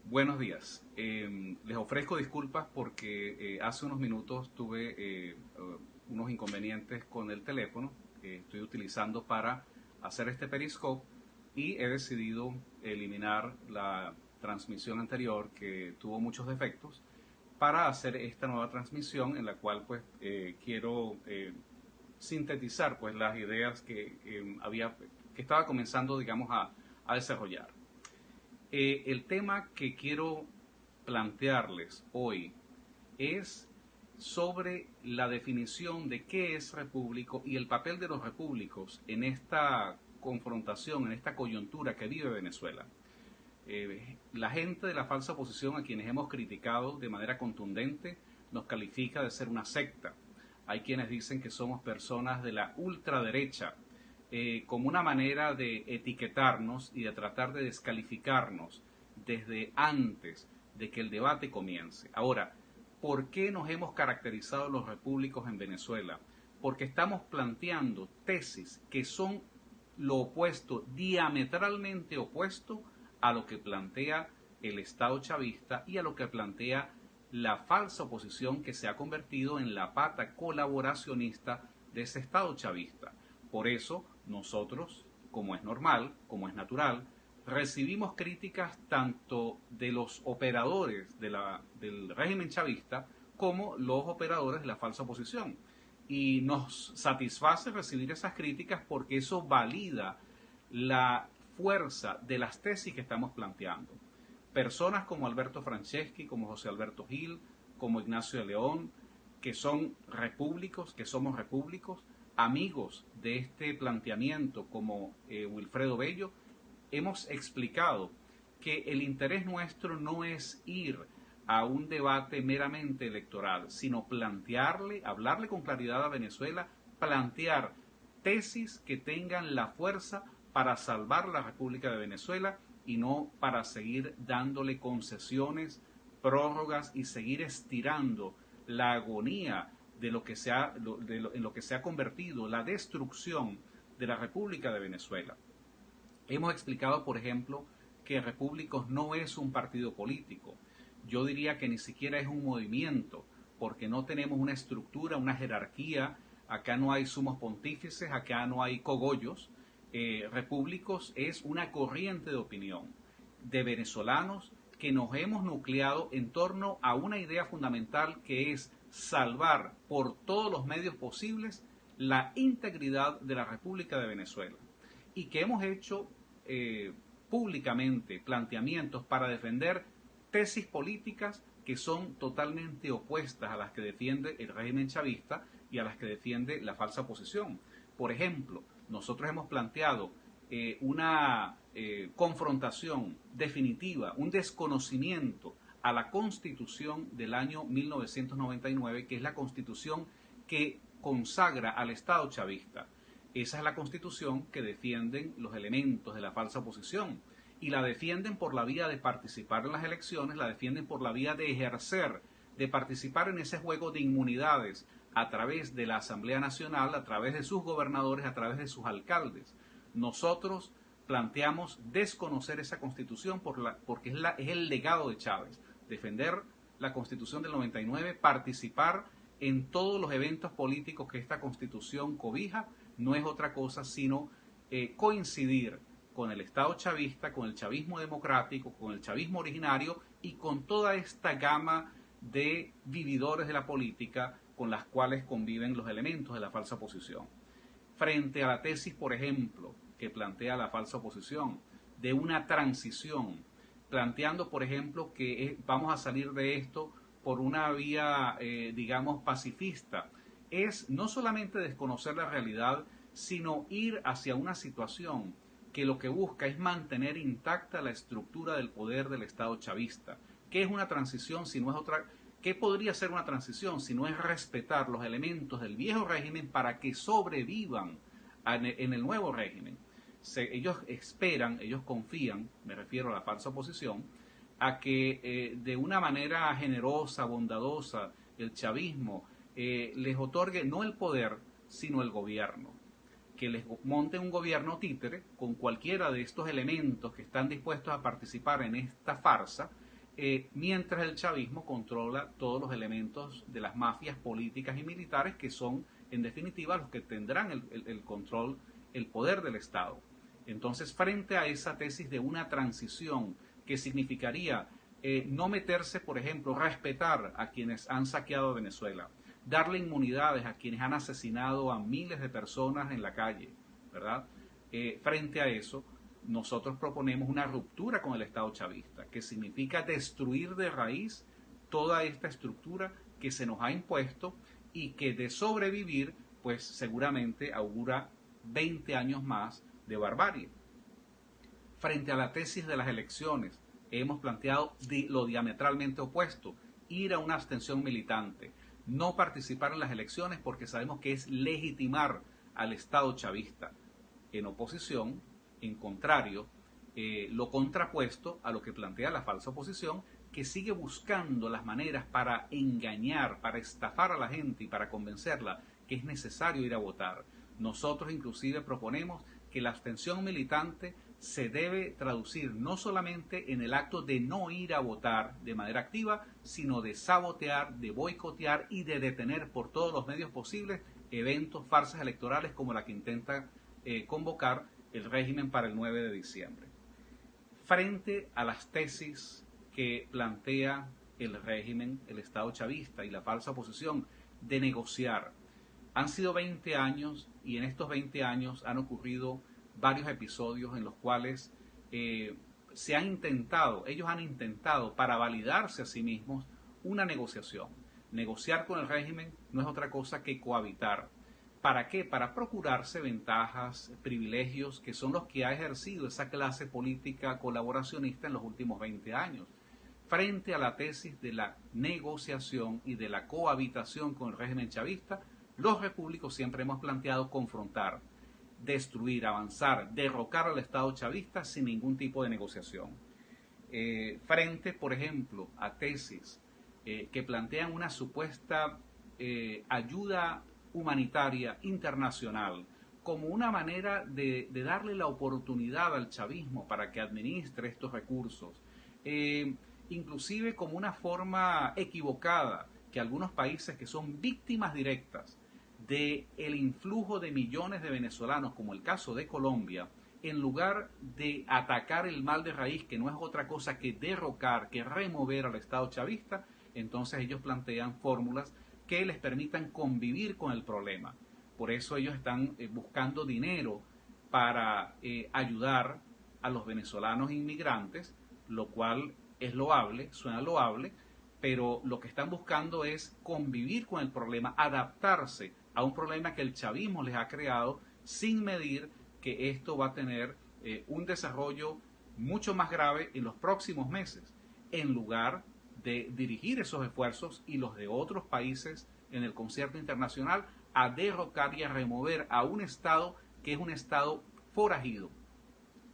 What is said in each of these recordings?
Buenos días. Les ofrezco disculpas porque hace unos minutos tuve unos inconvenientes con el teléfono que estoy utilizando para hacer este Periscope y he decidido eliminar la transmisión anterior que tuvo muchos defectos para hacer esta nueva transmisión en la cual pues quiero sintetizar pues las ideas que estaba comenzando digamos a desarrollar. El tema que quiero plantearles hoy es sobre la definición de qué es repúblico y el papel de los repúblicos en esta confrontación, en esta coyuntura que vive Venezuela. La gente de la falsa oposición, a quienes hemos criticado de manera contundente, nos califica de ser una secta. Hay quienes dicen que somos personas de la ultraderecha, como una manera de etiquetarnos y de tratar de descalificarnos desde antes de que el debate comience. Ahora, ¿por qué nos hemos caracterizado los repúblicos en Venezuela? Porque estamos planteando tesis que son lo opuesto, diametralmente opuesto a lo que plantea el Estado chavista y a lo que plantea la falsa oposición que se ha convertido en la pata colaboracionista de ese Estado chavista. Por eso nosotros, como es normal, como es natural, recibimos críticas tanto de los operadores del régimen chavista como los operadores de la falsa oposición. Y nos satisface recibir esas críticas porque eso valida la fuerza de las tesis que estamos planteando. Personas como Alberto Franceschi, como José Alberto Gil, como Ignacio de León, que son repúblicos, que somos repúblicos, amigos de este planteamiento como Wilfredo Bello, hemos explicado que el interés nuestro no es ir a un debate meramente electoral, sino plantearle, hablarle con claridad a Venezuela, plantear tesis que tengan la fuerza para salvar la República de Venezuela y no para seguir dándole concesiones, prórrogas y seguir estirando la agonía de lo que en lo que se ha convertido la destrucción de la República de Venezuela. Hemos explicado, por ejemplo, que Repúblicos no es un partido político. Yo diría que ni siquiera es un movimiento, porque no tenemos una estructura, una jerarquía. Acá no hay sumos pontífices, acá no hay cogollos. Repúblicos es una corriente de opinión de venezolanos que nos hemos nucleado en torno a una idea fundamental que es salvar por todos los medios posibles la integridad de la República de Venezuela y que hemos hecho públicamente planteamientos para defender tesis políticas que son totalmente opuestas a las que defiende el régimen chavista y a las que defiende la falsa oposición. Por ejemplo, nosotros hemos planteado una confrontación definitiva, un desconocimiento a la Constitución del año 1999, que es la Constitución que consagra al Estado chavista. Esa es la Constitución que defienden los elementos de la falsa oposición y la defienden por la vía de participar en las elecciones, la defienden por la vía de ejercer, de participar en ese juego de inmunidades a través de la Asamblea Nacional, a través de sus gobernadores, a través de sus alcaldes. Nosotros planteamos desconocer esa Constitución porque es el legado de Chávez, defender la Constitución del 99, participar en todos los eventos políticos que esta Constitución cobija, no es otra cosa sino coincidir con el Estado chavista, con el chavismo democrático, con el chavismo originario y con toda esta gama de vividores de la política con las cuales conviven los elementos de la falsa oposición. Frente a la tesis, por ejemplo, que plantea la falsa oposición, de una transición, planteando, por ejemplo, que vamos a salir de esto por una vía, digamos, pacifista, es no solamente desconocer la realidad, sino ir hacia una situación que lo que busca es mantener intacta la estructura del poder del Estado chavista. ¿Qué es una transición si no es otra? ¿Qué podría ser una transición si no es respetar los elementos del viejo régimen para que sobrevivan en el nuevo régimen? Ellos esperan, ellos confían, me refiero a la falsa oposición, a que de una manera generosa, bondadosa, el chavismo les otorgue no el poder, sino el gobierno. Que les monte un gobierno títere con cualquiera de estos elementos que están dispuestos a participar en esta farsa mientras el chavismo controla todos los elementos de las mafias políticas y militares que son, en definitiva, los que tendrán el control, el poder del Estado. Entonces, frente a esa tesis de una transición que significaría no meterse, por ejemplo, respetar a quienes han saqueado Venezuela, darle inmunidades a quienes han asesinado a miles de personas en la calle, ¿verdad? Frente a eso, nosotros proponemos una ruptura con el Estado chavista, que significa destruir de raíz toda esta estructura que se nos ha impuesto y que de sobrevivir, pues seguramente augura 20 años más de barbarie. Frente a la tesis de las elecciones, hemos planteado lo diametralmente opuesto, ir a una abstención militante, no participar en las elecciones porque sabemos que es legitimar al Estado chavista. En oposición, en contrario, lo contrapuesto a lo que plantea la falsa oposición, que sigue buscando las maneras para engañar, para estafar a la gente y para convencerla que es necesario ir a votar. Nosotros inclusive proponemos que la abstención militante se debe traducir no solamente en el acto de no ir a votar de manera activa, sino de sabotear, de boicotear y de detener por todos los medios posibles eventos, farsas electorales como la que intenta convocar el régimen para el 9 de diciembre. Frente a las tesis que plantea el régimen, el Estado chavista y la falsa oposición de negociar, han sido 20 años y en estos 20 años han ocurrido varios episodios en los cuales ellos han intentado para validarse a sí mismos una negociación. Negociar con el régimen no es otra cosa que cohabitar. ¿Para qué? Para procurarse ventajas, privilegios que son los que ha ejercido esa clase política colaboracionista en los últimos 20 años. Frente a la tesis de la negociación y de la cohabitación con el régimen chavista, los repúblicos siempre hemos planteado confrontar, destruir, avanzar, derrocar al Estado chavista sin ningún tipo de negociación. Frente, por ejemplo, a tesis que plantean una supuesta ayuda humanitaria internacional como una manera de darle la oportunidad al chavismo para que administre estos recursos, inclusive como una forma equivocada que algunos países que son víctimas directas del influjo de millones de venezolanos, como el caso de Colombia, en lugar de atacar el mal de raíz, que no es otra cosa que derrocar, que remover al Estado chavista, entonces ellos plantean fórmulas que les permitan convivir con el problema. Por eso ellos están buscando dinero para ayudar a los venezolanos inmigrantes, lo cual es loable, suena loable, pero lo que están buscando es convivir con el problema, adaptarse a un problema que el chavismo les ha creado sin medir que esto va a tener un desarrollo mucho más grave en los próximos meses, en lugar de dirigir esos esfuerzos y los de otros países en el concierto internacional a derrocar y a remover a un Estado que es un Estado forajido,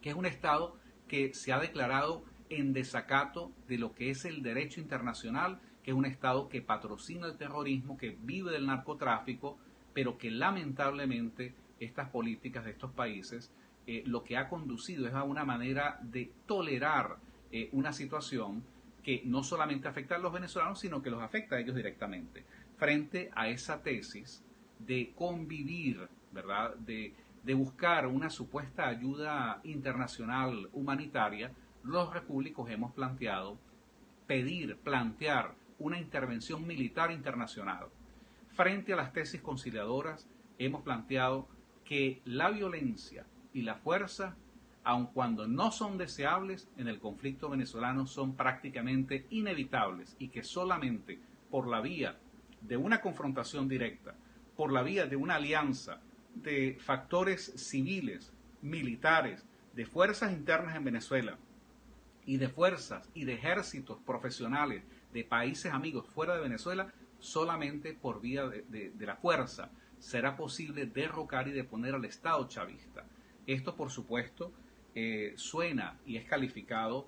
que es un Estado que se ha declarado en desacato de lo que es el derecho internacional, que es un Estado que patrocina el terrorismo, que vive del narcotráfico, pero que lamentablemente estas políticas de estos países lo que ha conducido es a una manera de tolerar una situación que no solamente afecta a los venezolanos, sino que los afecta a ellos directamente. Frente a esa tesis de convivir, ¿verdad?, de buscar una supuesta ayuda internacional humanitaria, los repúblicos hemos plantear una intervención militar internacional. Frente a las tesis conciliadoras, hemos planteado que la violencia y la fuerza, aun cuando no son deseables en el conflicto venezolano, son prácticamente inevitables y que solamente por la vía de una confrontación directa, por la vía de una alianza de factores civiles, militares, de fuerzas internas en Venezuela y de fuerzas y de ejércitos profesionales de países amigos fuera de Venezuela, solamente por vía de la fuerza será posible derrocar y deponer al Estado chavista. Esto, por supuesto, suena y es calificado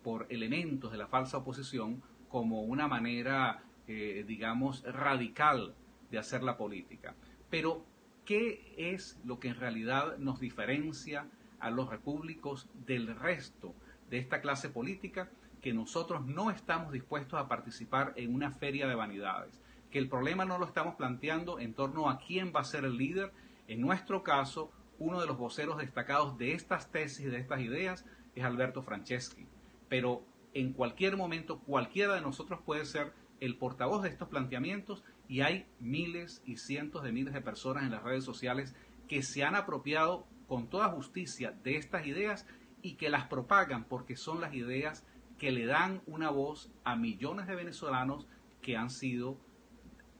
por elementos de la falsa oposición como una manera, digamos, radical de hacer la política. Pero, ¿qué es lo que en realidad nos diferencia a los repúblicos del resto de esta clase política? que nosotros no estamos dispuestos a participar en una feria de vanidades, que el problema no lo estamos planteando en torno a quién va a ser el líder. En nuestro caso, uno de los voceros destacados de estas tesis, de estas ideas, es Alberto Franceschi. Pero en cualquier momento, cualquiera de nosotros puede ser el portavoz de estos planteamientos, y hay miles y cientos de miles de personas en las redes sociales que se han apropiado con toda justicia de estas ideas y que las propagan porque son las ideas que le dan una voz a millones de venezolanos que han sido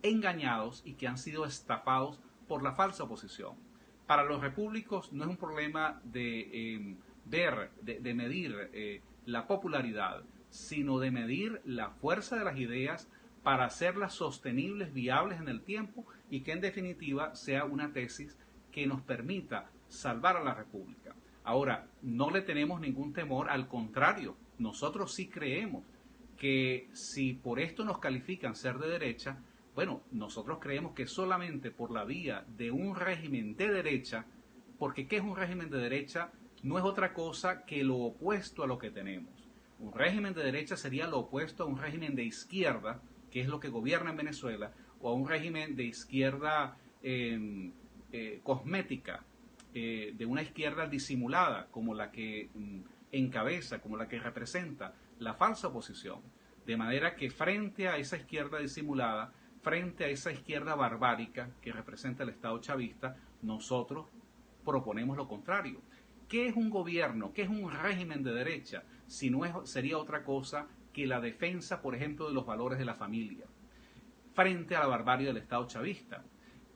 engañados y que han sido estafados por la falsa oposición. Para los repúblicos no es un problema de medir la popularidad, sino de medir la fuerza de las ideas para hacerlas sostenibles, viables en el tiempo, y que en definitiva sea una tesis que nos permita salvar a la República. Ahora, no le tenemos ningún temor, al contrario, nosotros sí creemos que si por esto nos califican ser de derecha, bueno, nosotros creemos que solamente por la vía de un régimen de derecha, porque ¿qué es un régimen de derecha? No es otra cosa que lo opuesto a lo que tenemos. Un régimen de derecha sería lo opuesto a un régimen de izquierda, que es lo que gobierna en Venezuela, o a un régimen de izquierda cosmética, de una izquierda disimulada, como la que encabeza, como la que representa la falsa oposición. De manera que frente a esa izquierda disimulada, frente a esa izquierda barbárica que representa el Estado chavista, nosotros proponemos lo contrario. ¿Qué es un gobierno? ¿Qué es un régimen de derecha? Si no sería otra cosa que la defensa, por ejemplo, de los valores de la familia, frente a la barbarie del Estado chavista.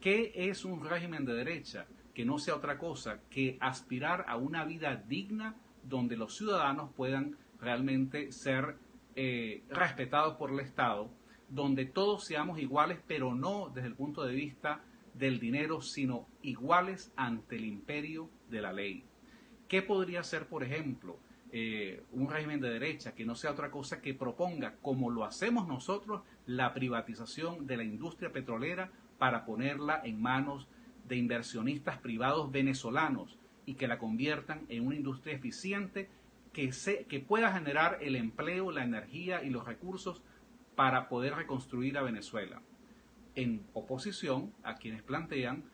¿Qué es un régimen de derecha? Que no sea otra cosa que aspirar a una vida digna donde los ciudadanos puedan realmente ser respetados por el Estado, donde todos seamos iguales, pero no desde el punto de vista del dinero, sino iguales ante el imperio de la ley. ¿Qué podría ser, por ejemplo, un régimen de derecha que no sea otra cosa que proponga, como lo hacemos nosotros, la privatización de la industria petrolera para ponerla en manos de inversionistas privados venezolanos y que la conviertan en una industria eficiente que pueda generar el empleo, la energía y los recursos para poder reconstruir a Venezuela, en oposición a quienes plantean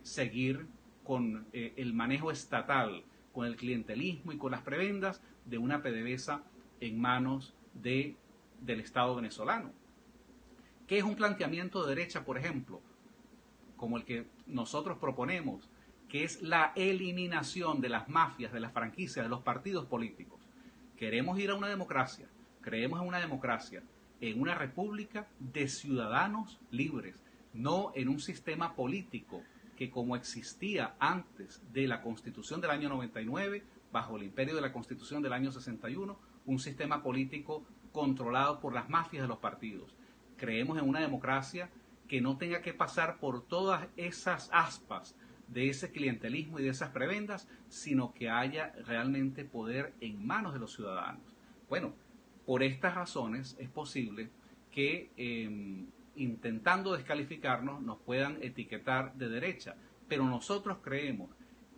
seguir con el manejo estatal, con el clientelismo y con las prebendas de una PDVSA en manos del Estado venezolano? ¿Qué es un planteamiento de derecha, por ejemplo, como el que nosotros proponemos, que es la eliminación de las mafias, de las franquicias, de los partidos políticos? Queremos ir a una democracia, creemos en una democracia, en una república de ciudadanos libres, no en un sistema político que, como existía antes de la Constitución del año 99, bajo el imperio de la Constitución del año 61, un sistema político controlado por las mafias de los partidos. Creemos en una democracia que no tenga que pasar por todas esas aspas de ese clientelismo y de esas prebendas, sino que haya realmente poder en manos de los ciudadanos. Bueno, por estas razones es posible que intentando descalificarnos nos puedan etiquetar de derecha, pero nosotros creemos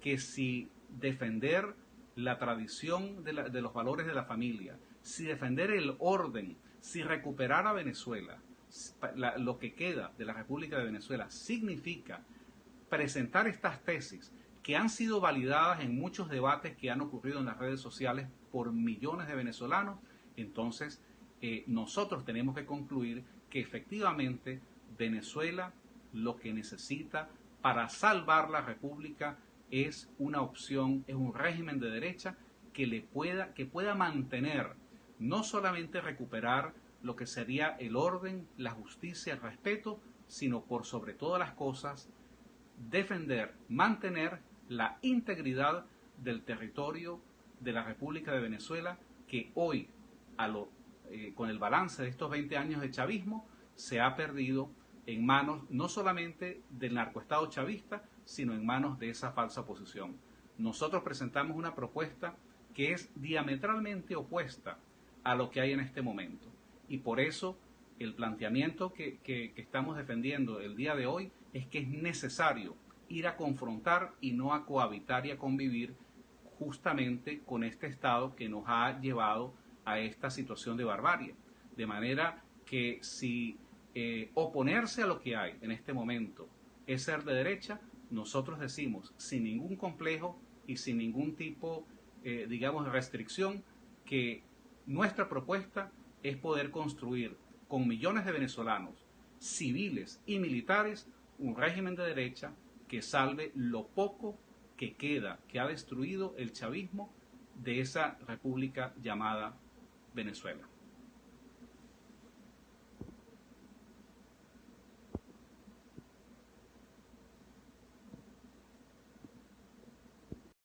que si defender la tradición de los valores de la familia, si defender el orden, si recuperar a Venezuela, lo que queda de la República de Venezuela, significa presentar estas tesis que han sido validadas en muchos debates que han ocurrido en las redes sociales por millones de venezolanos, entonces nosotros tenemos que concluir que efectivamente Venezuela lo que necesita para salvar la República es una opción, es un régimen de derecha que pueda mantener, no solamente recuperar lo que sería el orden, la justicia, el respeto, sino por sobre todas las cosas, defender, mantener la integridad del territorio de la República de Venezuela, que hoy, con el balance de estos 20 años de chavismo, se ha perdido en manos no solamente del narcoestado chavista, sino en manos de esa falsa oposición. Nosotros presentamos una propuesta que es diametralmente opuesta a lo que hay en este momento. Y por eso el planteamiento que estamos defendiendo el día de hoy es que es necesario ir a confrontar y no a cohabitar y a convivir justamente con este Estado que nos ha llevado a esta situación de barbarie. De manera que si oponerse a lo que hay en este momento es ser de derecha, nosotros decimos sin ningún complejo y sin ningún tipo, digamos, de restricción, que nuestra propuesta es poder construir con millones de venezolanos, civiles y militares, un régimen de derecha que salve lo poco que queda, que ha destruido el chavismo de esa república llamada Venezuela.